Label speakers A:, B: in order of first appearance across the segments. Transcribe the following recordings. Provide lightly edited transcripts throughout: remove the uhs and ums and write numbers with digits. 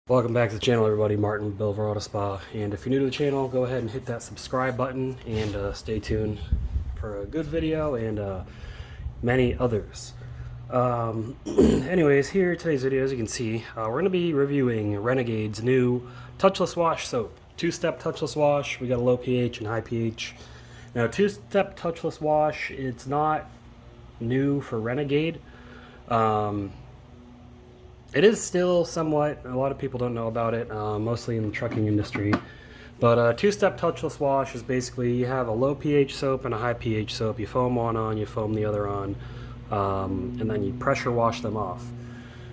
A: Welcome back to the channel, everybody. Martin with Bill Verauto Spa, and if you're new to the channel, go ahead and hit that subscribe button and stay tuned for a good video and many others. Anyways, here today's video, as you can see, we're going to be reviewing Renegade's new touchless wash soap. Two-step touchless wash. We got a low pH and high pH. Now, two-step touchless wash, it's not new for Renegade. It is still somewhat, a lot of people don't know about it, mostly in the trucking industry. But two-step touchless wash is basically you have a low pH soap and a high pH soap. You foam one on, you foam the other on, and then you pressure wash them off.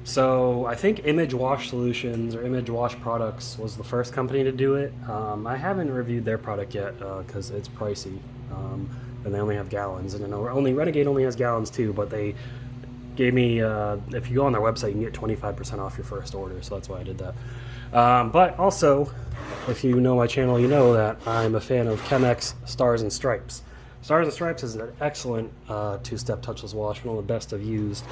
A: So I think Image Wash Solutions or Image Wash Products was the first company to do it. I haven't reviewed their product yet because it's pricey, and they only have gallons. And I know Renegade only has gallons too, but they gave me, if you go on their website, you can get 25% off your first order, so that's why I did that. But also, if you know my channel, you know that I'm a fan of Chem-X Stars and Stripes. Stars and Stripes is an excellent two-step touchless wash, one of the best I've used.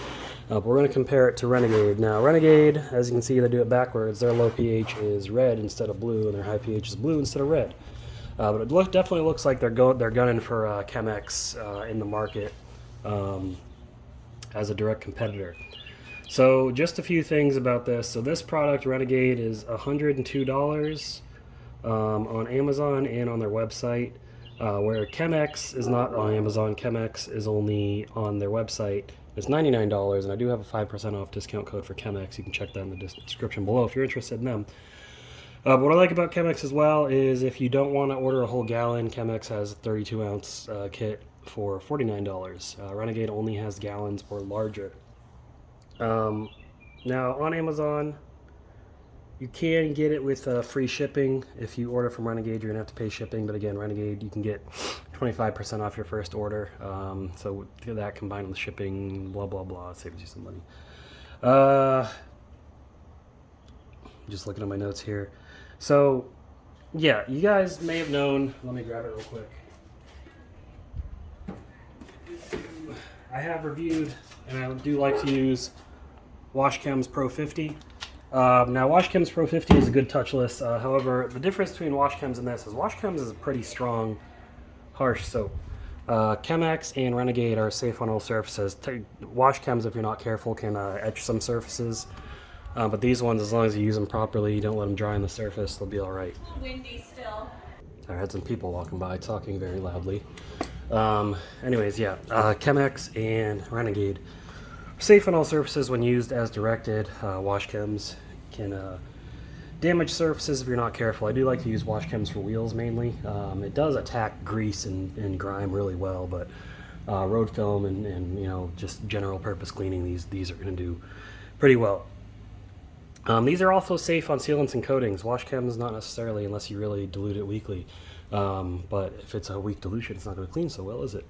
A: But we're going to compare it to Renegade. Now, Renegade, as you can see, they do it backwards. Their low pH is red instead of blue, and their high pH is blue instead of red. But it definitely looks like they're gunning for Chem-X in the market. As a direct competitor. So just a few things about this. So this product, Renegade, is $102 on Amazon and on their website, where Chem-X is not on Amazon. Chem-X is only on their website. It's $99, and I do have a 5% off discount code for Chem-X. You can check that in the description below if you're interested in them. But what I like about Chem-X as well is if you don't want to order a whole gallon, Chem-X has a 32-ounce kit for $49. Renegade only has gallons or larger. Now on Amazon, you can get it with free shipping. If you order from Renegade, you're gonna have to pay shipping, but again, Renegade, you can get 25% off your first order. So that combined with shipping, blah blah blah, it saves you some money. Just looking at my notes here. So yeah, you guys may have known, let me grab it real quick. I have reviewed, and I do like to use WashChem's Pro 50. Now, WashChem's Pro 50 is a good touchless. However, the difference between WashChem's and this is WashChem's is a pretty strong, harsh soap. Chem-X and Renegade are safe on all surfaces. WashChem's, if you're not careful, can etch some surfaces. But these ones, as long as you use them properly, you don't let them dry on the surface, they'll be all right.
B: Windy still.
A: I had some people walking by talking very loudly. Anyways, yeah, Chem-X and Renegade are safe on all surfaces when used as directed. WashChems can damage surfaces if you're not careful. I do like to use WashChems for wheels mainly. It does attack grease and grime really well, but road film and you know, just general purpose cleaning, these are going to do pretty well. These are also safe on sealants and coatings. WashChems not necessarily unless you really dilute it weekly. But if it's a weak dilution, it's not going to clean so well, is it?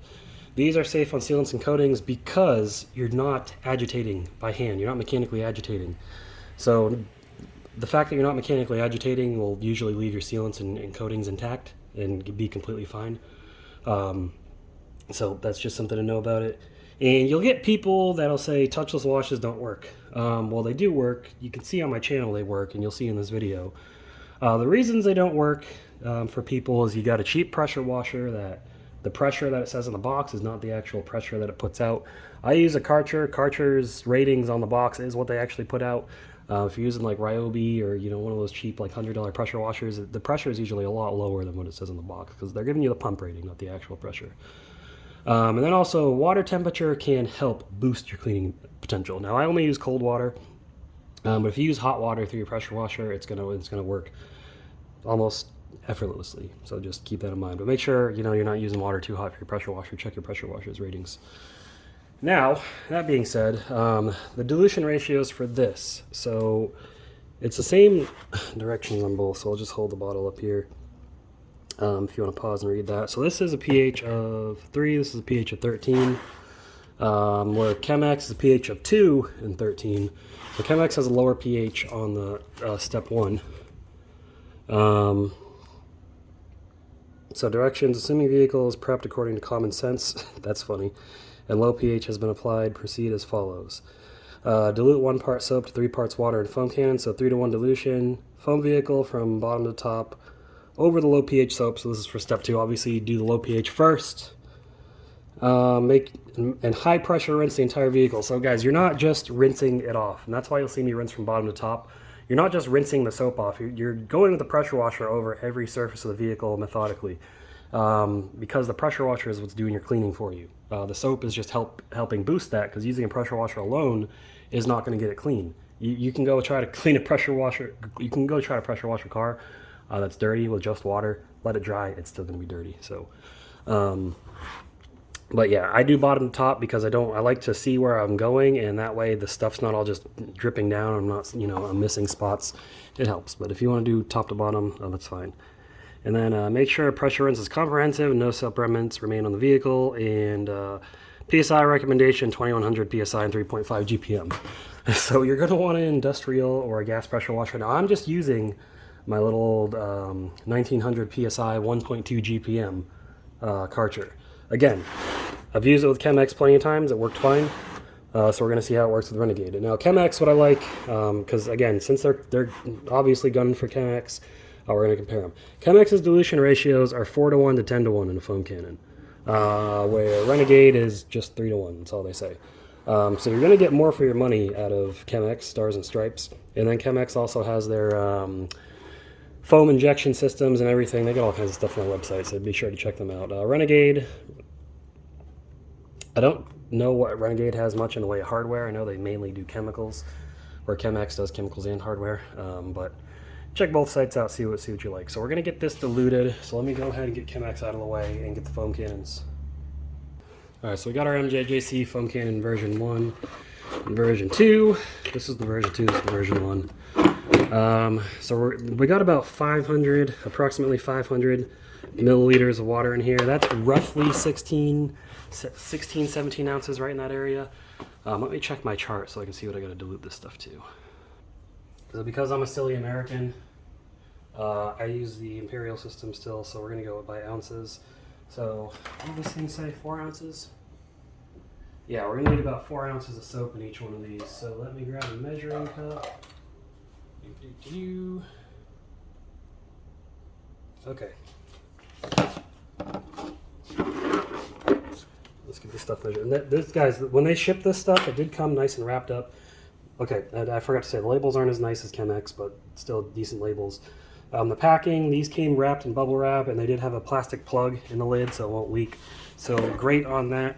A: These are safe on sealants and coatings because you're not agitating by hand. You're not mechanically agitating. So the fact that you're not mechanically agitating will usually leave your sealants and coatings intact and be completely fine. So that's just something to know about it. And you'll get people that'll say touchless washes don't work. Well, they do work. You can see on my channel they work, and you'll see in this video. The reasons they don't work for people is you got a cheap pressure washer that the pressure that it says in the box is not the actual pressure that it puts out. I use a Karcher. Karcher's ratings on the box is what they actually put out. If you're using like Ryobi or one of those cheap like $100 pressure washers, the pressure is usually a lot lower than what it says in the box because they're giving you the pump rating, not the actual pressure. And then also water temperature can help boost your cleaning potential. Now I only use cold water, but if you use hot water through your pressure washer, it's gonna work almost effortlessly. So just keep that in mind. But make sure you're not using water too hot for your pressure washer. Check your pressure washer's ratings. Now that being said, the dilution ratios for this. So it's the same directions on both. So I'll just hold the bottle up here. If you want to pause and read that. So this is a pH of 3, this is a pH of 13, where Chem-X is a pH of 2 and 13. So Chem-X has a lower pH on the step 1. So directions, assuming vehicle is prepped according to common sense, that's funny, and low pH has been applied, proceed as follows. Dilute 1 part soap to 3 parts water in foam cannon, so 3-to-1 dilution. Foam vehicle from bottom to top over the low pH soap. So this is for step 2. Obviously, you do the low pH first. Make and high pressure rinse the entire vehicle. So guys, you're not just rinsing it off, and that's why you'll see me rinse from bottom to top. You're not just rinsing the soap off. You're going with the pressure washer over every surface of the vehicle methodically, because the pressure washer is what's doing your cleaning for you. The soap is just helping boost that, because using a pressure washer alone is not going to get it clean. You can go try to clean a pressure washer. You can go try to pressure wash a car that's dirty with just water. Let it dry. It's still going to be dirty. So. But yeah, I do bottom to top because I like to see where I'm going, and that way the stuff's not all just dripping down. I'm not, I'm missing spots. It helps. But if you want to do top to bottom, that's fine. And then make sure pressure rinse is comprehensive and no soap remnants remain on the vehicle. And PSI recommendation, 2100 PSI and 3.5 GPM. So you're going to want an industrial or a gas pressure washer. Now I'm just using my little old 1900 PSI 1.2 GPM Karcher. Again, I've used it with Chem-X plenty of times. It worked fine. So we're going to see how it works with Renegade. Now, Chem-X, what I like, because again, since they're obviously gunning for Chem-X, we're going to compare them. Chem-X's dilution ratios are 4-to-1 to 10-to-1 in a foam cannon, where Renegade is just 3-to-1. That's all they say. So you're going to get more for your money out of Chem-X, Stars and Stripes. And then Chem-X also has their foam injection systems and everything. They got all kinds of stuff on their website, so be sure to check them out. Renegade, I don't know what Renegade has much in the way of hardware. I know they mainly do chemicals, where Chem-X does chemicals and hardware. But check both sites out, see what you like. So we're going to get this diluted. So let me go ahead and get Chem-X out of the way and get the foam cannons. All right, so we got our MJJC foam cannon version 1 and version 2. This is the version 2, this is the version 1. So we got about approximately 500 milliliters of water in here. That's roughly 16, 17 ounces right in that area. Let me check my chart so I can see what I got to dilute this stuff to. So because I'm a silly American, I use the imperial system still, so we're going to go by ounces. So what does this thing say, 4 ounces? Yeah, we're going to need about 4 ounces of soap in each one of these. So let me grab a measuring cup. Okay. Let's get this stuff measured. And this, guys, when they ship this stuff, it did come nice and wrapped up. Okay, I forgot to say, the labels aren't as nice as Chem-X, but still decent labels. The packing, these came wrapped in bubble wrap, and they did have a plastic plug in the lid so it won't leak. So great on that.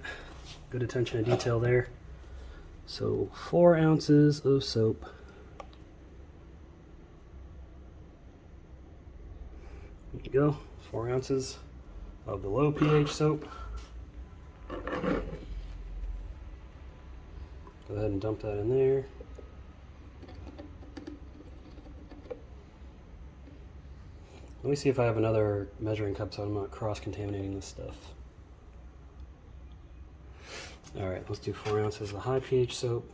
A: Good attention to detail there. So 4 ounces of soap. There you go, 4 ounces of the low pH soap. Go ahead and dump that in there. Let me see if I have another measuring cup so I'm not cross-contaminating this stuff. All right, let's do 4 ounces of high pH soap.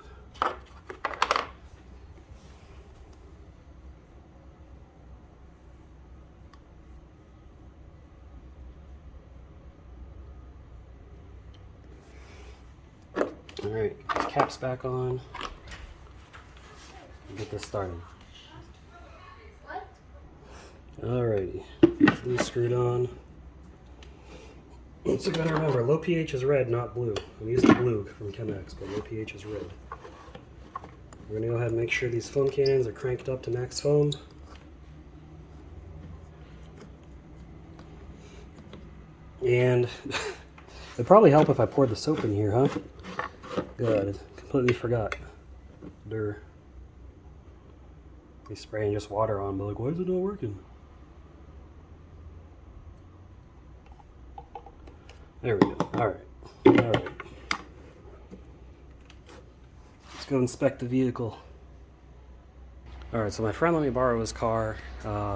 A: All right, get the caps back on. Get this started. Alrighty, these screwed on. So gotta remember, low pH is red, not blue. I'm using the blue from Chem-X, but low pH is red. We're gonna go ahead and make sure these foam cannons are cranked up to max foam. And it'd probably help if I poured the soap in here, huh? Good, completely forgot. Durr. Be spraying just water on, but like, why is it not working? There we go. Alright. Alright. Let's go inspect the vehicle. Alright, so my friend let me borrow his car.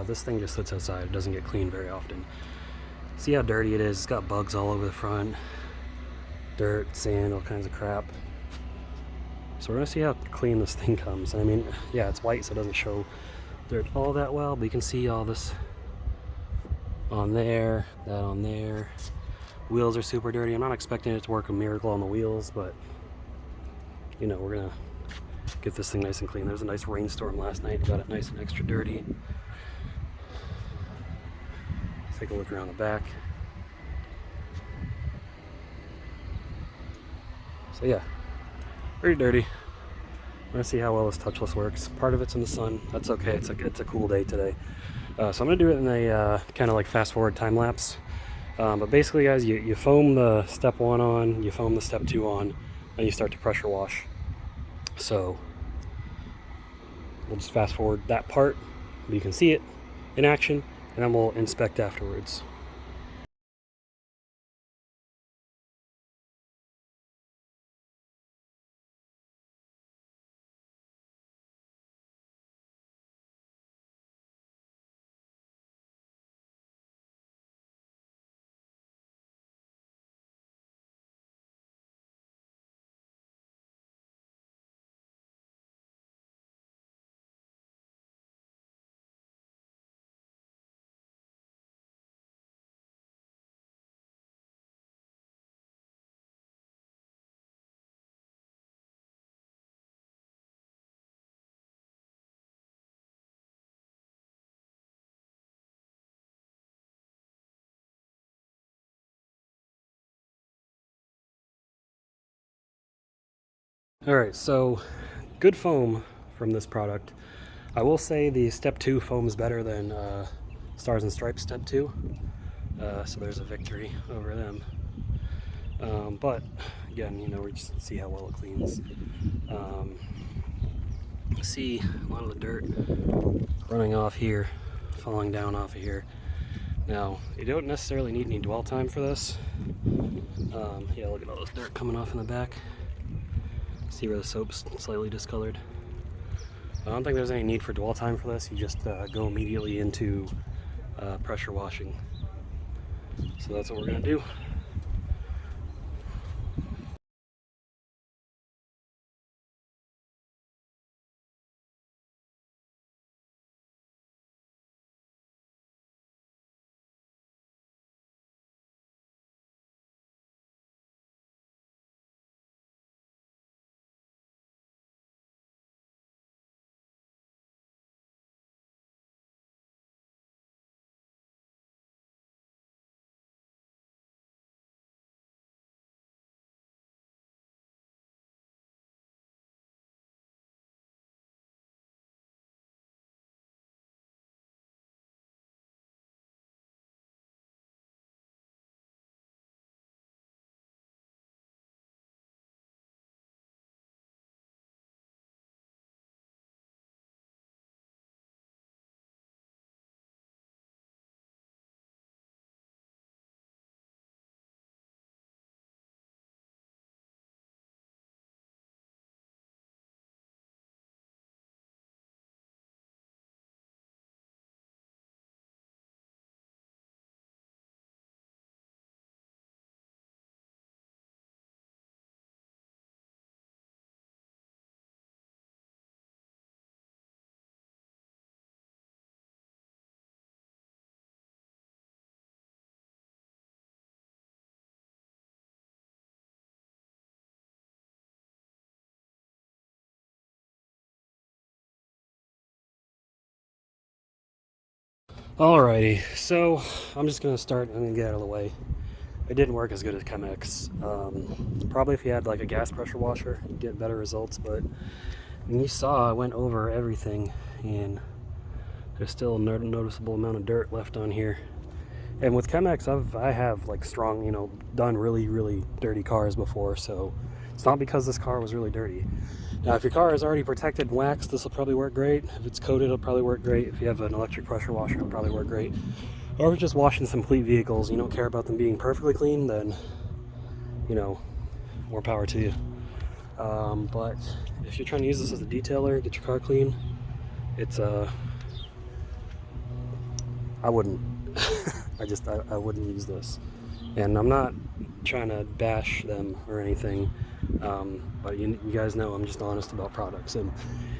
A: This thing just sits outside. It doesn't get cleaned very often. See how dirty it is? It's got bugs all over the front. Dirt, sand, all kinds of crap. So we're going to see how clean this thing comes. I mean, yeah, it's white, so it doesn't show dirt all that well, but you can see all this on there, that on there. Wheels are super dirty. I'm not expecting it to work a miracle on the wheels, but you know, we're gonna get this thing nice and clean. There was a nice rainstorm last night, got it nice and extra dirty. Take a look around the back. So yeah, pretty dirty. I'm gonna see how well this touchless works. Part of it's in the sun. That's okay. It's a cool day today. So I'm gonna do it in a kind of like fast forward time lapse. But basically, guys, you foam the step 1 on, you foam the step 2 on, and you start to pressure wash. So we'll just fast forward that part. You can see it in action, and then we'll inspect afterwards. Alright, so good foam from this product. I will say the step 2 foams better than Stars and Stripes step 2. So there's a victory over them. But again, you know, we just see how well it cleans. See a lot of the dirt running off here, falling down off of here. Now, you don't necessarily need any dwell time for this. Yeah, look at all this dirt coming off in the back. See where the soap's slightly discolored. I don't think there's any need for dwell time for this. You just go immediately into pressure washing. So that's what we're gonna do. Alrighty, so I'm just gonna start and get out of the way. It didn't work as good as Chem-X. Probably if you had like a gas pressure washer, you'd get better results, but you saw I went over everything and there's still a noticeable amount of dirt left on here. And with Chem-X, I have like strong, you know, done really dirty cars before, so it's not because this car was really dirty. Now, if your car is already protected and waxed, this will probably work great. If it's coated, it'll probably work great. If you have an electric pressure washer, it'll probably work great. Or if you're just washing some fleet vehicles, you don't care about them being perfectly clean, then, you know, more power to you. But if you're trying to use this as a detailer, get your car clean, it's, I wouldn't. I wouldn't use this. And I'm not trying to bash them or anything, but you guys know I'm just honest about products, and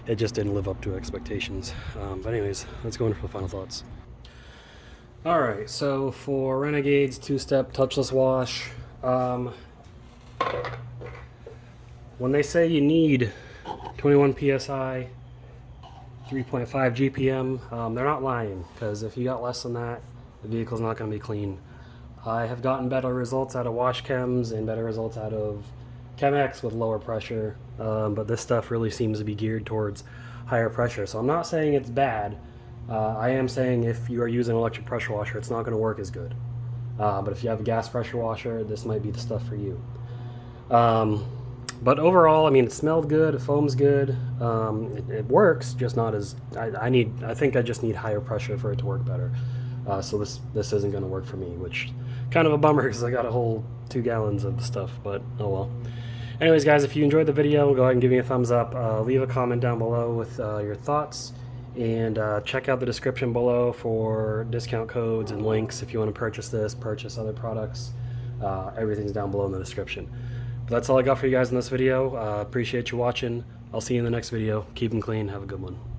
A: it just didn't live up to expectations. But anyways, let's go in for the final thoughts. Alright, so for Renegade's 2-step touchless wash, when they say you need 21 psi, 3.5 GPM. They're not lying, because if you got less than that, the vehicle's not going to be clean. I have gotten better results out of wash chems and better results out of Chem-X with lower pressure, but this stuff really seems to be geared towards higher pressure. So I'm not saying it's bad. I am saying if you are using an electric pressure washer, it's not going to work as good. But if you have a gas pressure washer, this might be the stuff for you. But overall, I mean, it smelled good, it foams good, it works, just not as, I think I just need higher pressure for it to work better. So this isn't going to work for me, which kind of a bummer because I got a whole 2 gallons of the stuff, but oh well. Anyways, guys, if you enjoyed the video, go ahead and give me a thumbs up. Leave a comment down below with your thoughts, and check out the description below for discount codes and links if you want to purchase this, purchase other products. Everything's down below in the description. But that's all I got for you guys in this video. Appreciate you watching. I'll see you in the next video. Keep them clean. Have a good one.